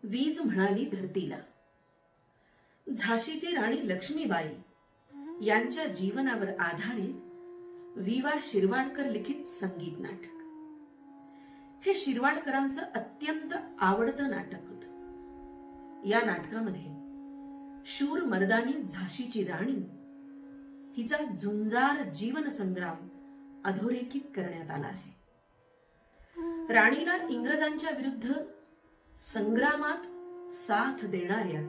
वीज म्हणाली धरतीला. झाशीची राणी लक्ष्मीबाई यांच्या जीवनावर आधारित विवा शिरवाडकर लिखित संगीत नाटक. हे शिरवाडकरांचं अत्यंत आवडतं नाटक होतं. या नाटकामध्ये शूर मर्दानी झाशीची राणी हिचा झुंजार जीवन संग्राम अधोरेखित करण्यात आला आहे. राणीला इंग्रजांच्या विरुद्ध संग्रामात साथ देणाऱ्या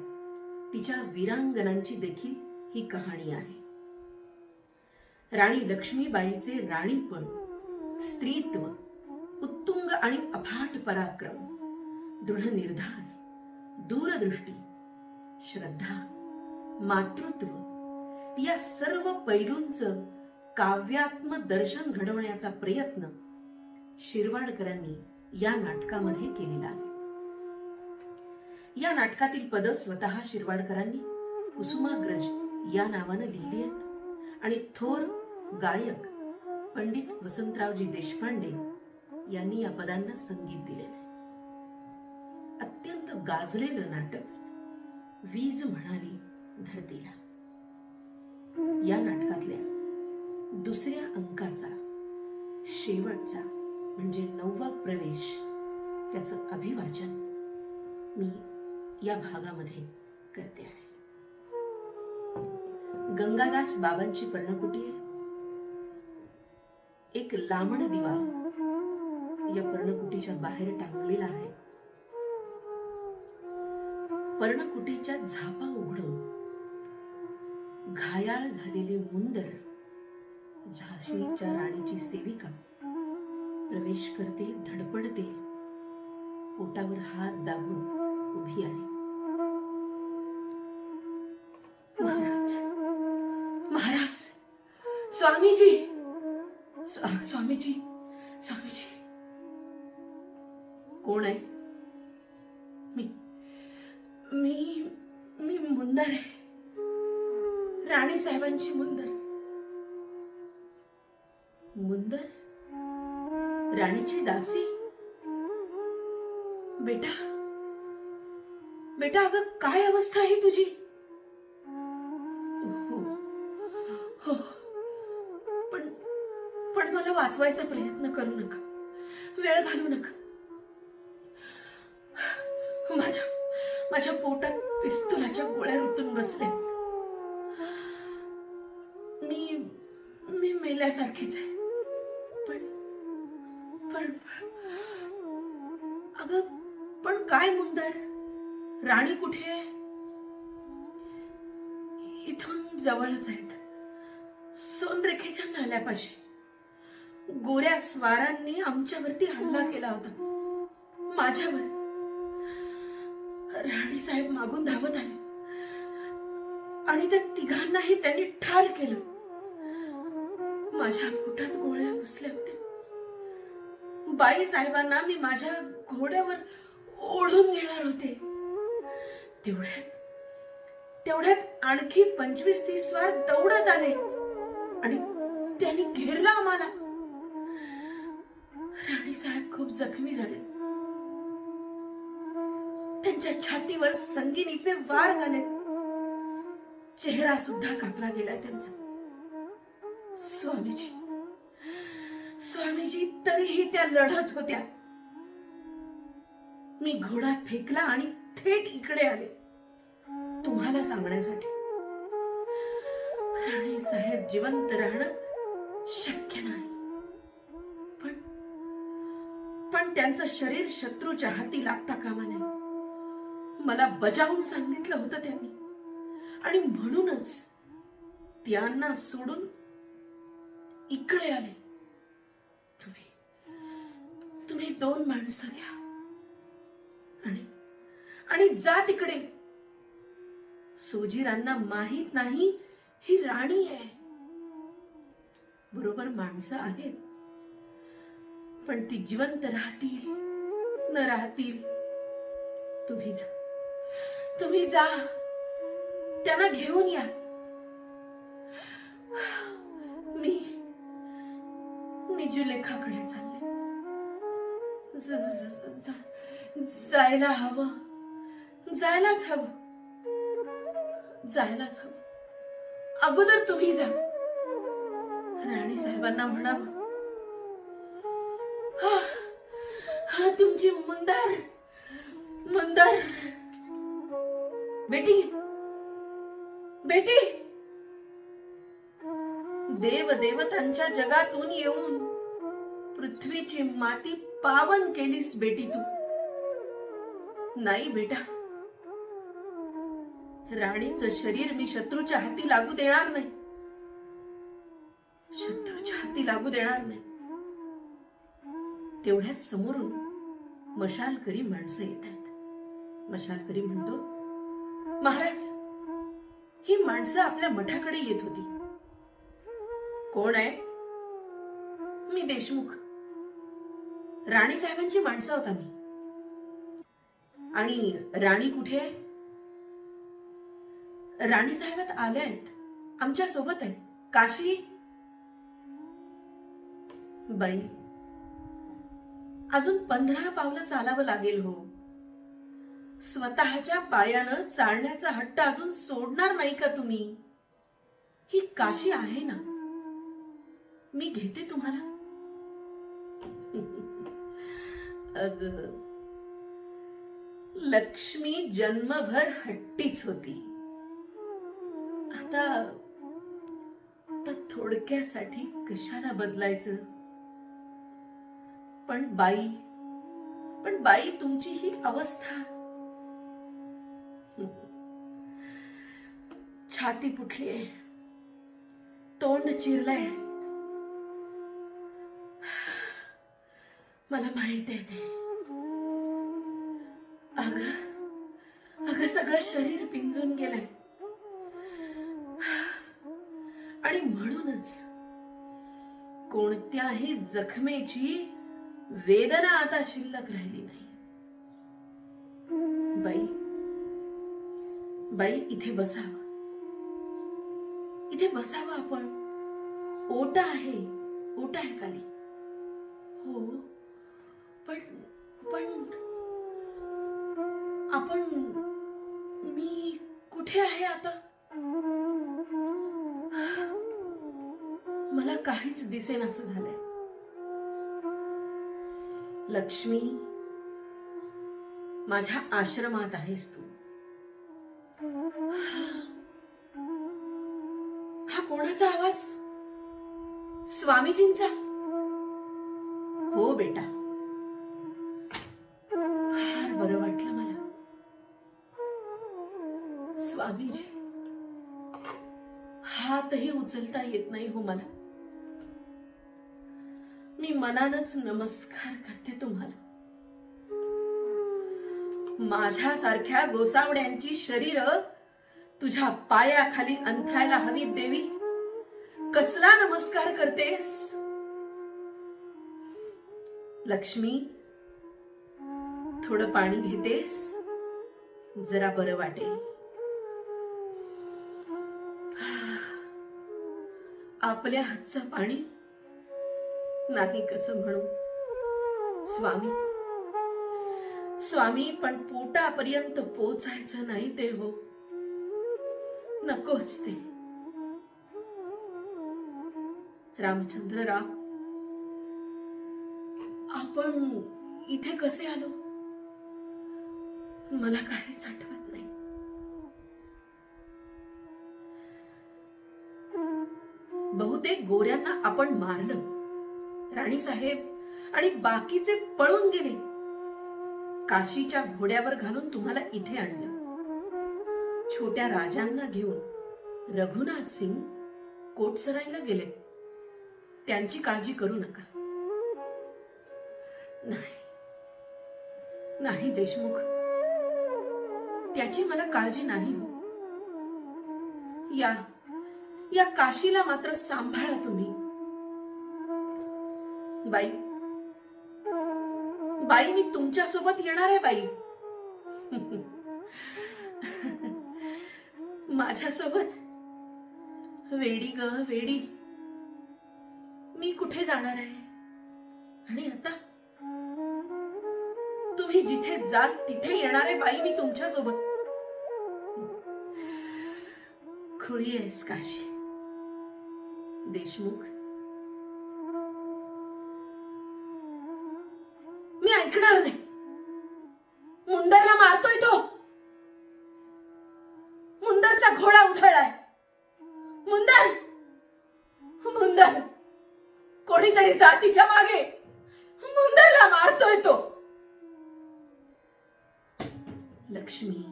तिच्या वीरांगनांची देखील ही कहाणी आहे. राणी लक्ष्मीबाईचे राणीपण, स्त्रीत्व, उत्तुंग आणि अफाट पराक्रम, दृढ निर्धार, दूरदृष्टी, श्रद्धा, मातृत्व या सर्व पैलूंचं काव्यात्मक दर्शन घडवण्याचा प्रयत्न शिरवाडकरांनी या नाटकामध्ये केलेला आहे. या नाटकातील पद स्वतः शिरवाडकरांनी कुसुमाग्रज या नावानं लिहिली आहेत आणि थोर गायक पंडित वसंतरावजी देशपांडे यांनी या पदांना संगीत दिलेलं आहे. अत्यंत गाजलेलं नाटक वीज म्हणाली धरतीला. या नाटकातल्या दुसऱ्या अंकाचा शेवटचा म्हणजे 9वा प्रवेश, त्याचं अभिवाचन मी या भागामध्ये करते आहे. गंगादास बाबांची पर्णकुटी आहे. एक लांबड दिवा या पर्णकुटीच्या बाहेर टांगलेला आहे. पर्णकुटीच्या झापा उघडून घायाळ झालेली मुंदर झाशीच्या राणीची सेविका प्रवेश करते, धडपडते, पोटावर हात दाबून उभी आहे. महाराज, महाराज, स्वामीजी, स्वामीजी, स्वामीजी. कोण आहे? मी मी मी मुंदर आहे, राणी साहेबांची मुंदर. मुंदर? राणीची दासी? बेटा, बेटा, अगं काय अवस्था आहे तुझी? हो, हो, पण पण मला वाचवायचा प्रयत्न करू नका, वेळ घालू नका. माझ्या पोटात पिस्तुलाच्या गोळ्या रुतून बसल्या. मी मेल्यासारखीच आहे. पण अगं, पण काय मुंदर? राणी कुठे आहे? इथून जवळच आहेत, सोनरेखेच्या नाल्यापाशी. गोऱ्या स्वारांनी आमच्यावरती हल्ला केला होता, माझ्यावर. राणी साहेब मागून धावत आले आणि त्या तिघांनाही त्यांनी ठार केलं. माझ्या पोटात गोळ्या घुसल्या होत्या. बाई साहेबांना मी माझ्या घोड्यावर ओढून घेणार होते. तेवढ्यात आणखी 25-30 स्वार दौडत आले आणि त्यांनी घेरला आम्हाला. राणी साहेब खूप जखमी झाले. त्यांच्या छातीवर संगिनीचे वार झाले. चेहरा सुद्धा कापला गेलाय त्यांचा. स्वामीजी, स्वामीजी, तरीही त्या लढत होत्या. मी घोडा फेकला आणि थेट इकडे आले तुम्हाला सांगण्यासाठी. राणी साहेब जिवंत राहणं शक्य नाही, पण त्यांचं शरीर शत्रूच्या हाती लागता कामा नये मला बजावून सांगितलं होतं त्यांनी. आणि म्हणूनच त्यांना सोडून इकडे आले. तुम्ही 2 माणसं घ्या आणि जा तिकडे. सोजीरांना माहित नाही ही राणी आहे. बरोबर माणसं आहेत, पण ती जिवंत राहतील न राहतील. तुम्ही जा, त्यांना घेऊन या. मी जुलेखाकडे चालले. जायला हवं, जायलाच हवं, जायलाच हवं. अगोदर तुम्ही जा. राणी साहेबांना म्हणावं, हा, हा तुमची मुंदार मुंदार बेटी, बेटी. देव देवतांच्या जगातून येऊन पृथ्वीची माती पावन केलीस बेटी तू. नाही बेटा, राणीचं शरीर मी शत्रूच्या हाती लागू देणार नाही, शत्रूच्या हाती लागू देणार नाही. तेवढ्याच समोरून मशालकरी माणसं येत आहेत. मशालकरी म्हणतो, महाराज, ही माणसं आपल्या मठाकडे येत होती. कोण आहे? मी देशमुख. राणी साहेबांची माणसं होता मी. आणि राणी कुठे आहे? राणी साहेबात आल्या आहेत, आमच्या सोबत आहेत. काशी? बाई, अजून 15 पावलं चालावं लागेल हो. स्वतःच्या पायानं चालण्याचा हट्ट अजून सोडणार नाही का तुम्ही? ही काशी आहे ना, मी घेते तुम्हाला. अग, लक्ष्मी जन्मभर हट्टीच होती. आता थोडक्यासाठी कशाला बदलायचं? पण बाई तुमची ही अवस्था. छाती फुटलीये, तोंड चिरलंय. मला माहित आहे ते. अगं सगळं शरीर पिंजून गेलंय. आणि म्हणूनच कोणत्याही जखमेची वेदना आता शिल्लक राहिली नाही. बाई, इथे बसावं, इथे बसावं आपण. ओटा आहे खाली. हो, पण आपण, मी कुठे आहे आता? मला काहीच दिसेनासं झालंय. लक्ष्मी, माझ्या आश्रमात आहेस तू. हा कोणाचा आवाज? स्वामीजींचा? हो बेटा, फार बरं वाटलं मला. स्वामीजी, हातही उचलता येत नाही हो मला. मी मनानच नमस्कार करते तुम्हाला. माझ्यासारख्या गोसावड्यांची शरीर तुझ्या पायाखाली अंथरायला हवी देवी. कसला नमस्कार करतेस? लक्ष्मी, थोडं पाणी घेतेस? जरा बरं वाटेल. आपल्या हातचं पाणी नाही कसं म्हणू. स्वामी, पण पोटापर्यंत पोचायचं नाही ते हो. नकोच ते. रामचंद्रराव, आपण इथे कसे आलो मला काहीच आठवत नाही. बहुतेक गोऱ्यांना आपण मारलं. राणी साहेब आणि बाकीचे पळून गेले. काशीच्या घोड्यावर घालून तुम्हाला इथे आणलं. छोट्या राजांना घेऊन रघुनाथ सिंग कोटसराईला गेले. त्यांची काळजी करू नका. नाही देशमुख, त्याची मला काळजी नाही हो. या काशीला मात्र सांभाळा तुम्ही. बाई, मी तुमच्या सोबत येणार आहे बाई. माझ्यासोबत? वेडी ग वेडी, मी कुठे जाणार आहे? आणि तुम्ही जिथे जाल तिथे येणारे बाई मी तुमच्या सोबत. खुळी आहेस काशी. देशमुख, मी ऐकणार नाही. मुंदरला मारतोय तो. मुंदरचा घोडा उधळलाय. मुंदर, मुंदर, कोणीतरी जा तिच्या मागे. मुंदरला मारतोय तो. लक्ष्मी,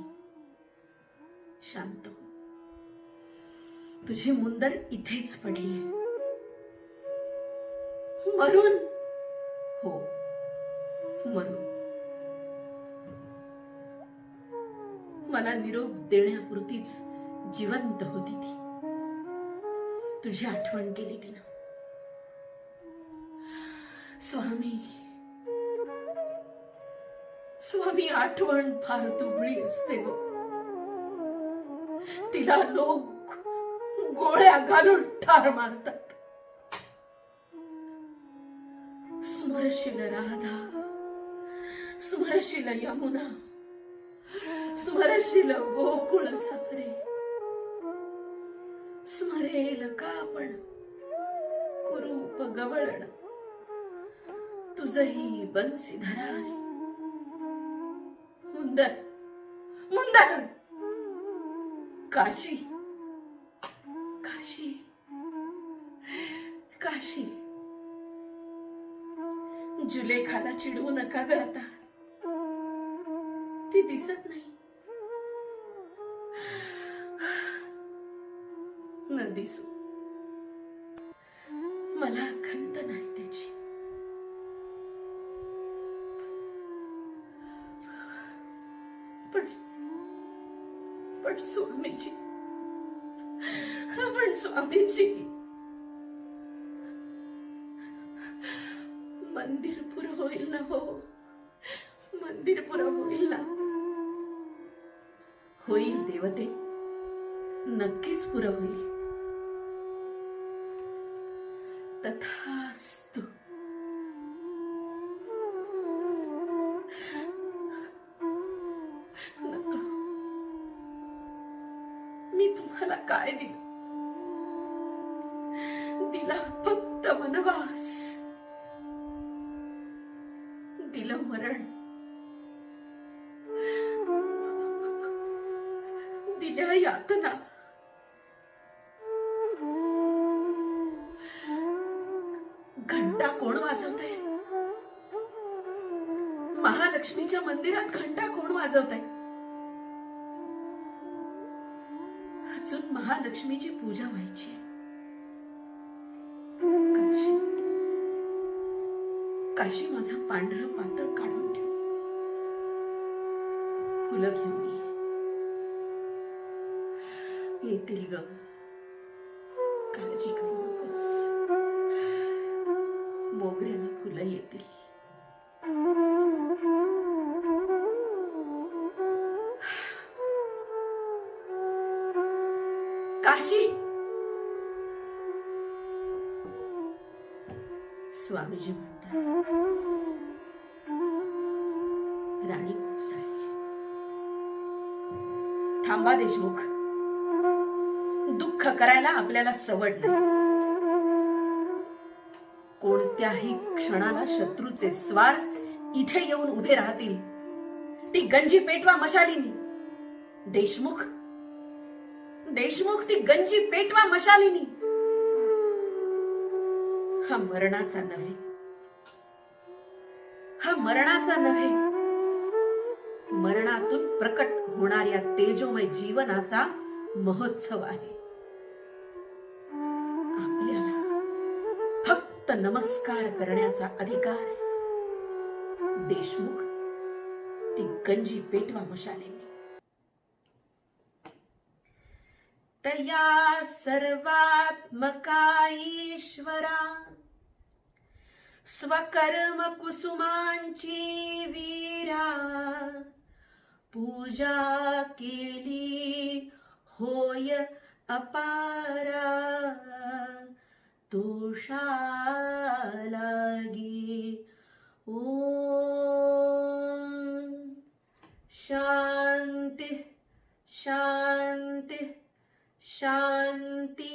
शांत हो. तुझी मुंदर इथेच पडली आहे. मरून. हो, मरून. मला निरोप देण्यापुरतीच जिवंत होती ती. तुझी आठवण केली तिनं. स्वामी, स्वामी, आठवण फार दुबळी असते हो. तिला लोक गोळ्या घालून ठार मारतात. स्मरशील राधा, स्मरशील यमुना, स्मरशील गोकुळ सफरे. स्मरेल का आपण कुरूप गवळण, तुझही बंसीधरा. मुंदर, मुंदर, काशी, काशी, काशी. जुलेखाला चिडवू नका ग आता. ती दिसत नाही. न दिसू. मला खंत नाही त्याची. पण स्वामीची, पण स्वामीची. मंदिर पुरं होईल ना हो. मंदिर पुरं होईल ना. होईल देवते, नक्कीच पुरं होईल. तथास्तु. नको. मी तुम्हाला काय दिलं? दिला फक्त वनवास. दिलं मरण. दिल्या यातना. घंटा कोण वाजवतंय? महालक्ष्मीच्या मंदिरात घंटा कोण वाजवतंय? अजून महालक्ष्मीची पूजा व्हायची. काशी, काशी, माझं पांढरं पातळ काढून ठेव. फुलं घेऊन ये. येतील ग. काळजी करू नकोस. मोगऱ्याला फुलं येतील. काशी. स्वामीजी म्हणतात, राणी कोसळली. थांबा देशमुख. दुःख करायला आपल्याला सवड नाही. कोणत्याही क्षणाला शत्रूचे स्वार इथे येऊन उभे राहतील. ती गंजी पेटवा मशालिनी. देशमुख, देशमुख, ती गंजी पेटवा मशालिनी. हा मरणाचा नव्हे, हा मरणाचा नव्हे, मरणातून प्रकट होणाऱ्या तेजोमय जीवनाचा महोत्सव आहे. आपल्याला फक्त नमस्कार करण्याचा अधिकार आहे. देशमुख, ती गंजी पेटवा मशालिनी. तया सर्वात्मका ईश्वरा स्वकर्म कुसुमांची वीरा पूजा केली होय अपारा तोषा लागी. ओम शांती शांती शांती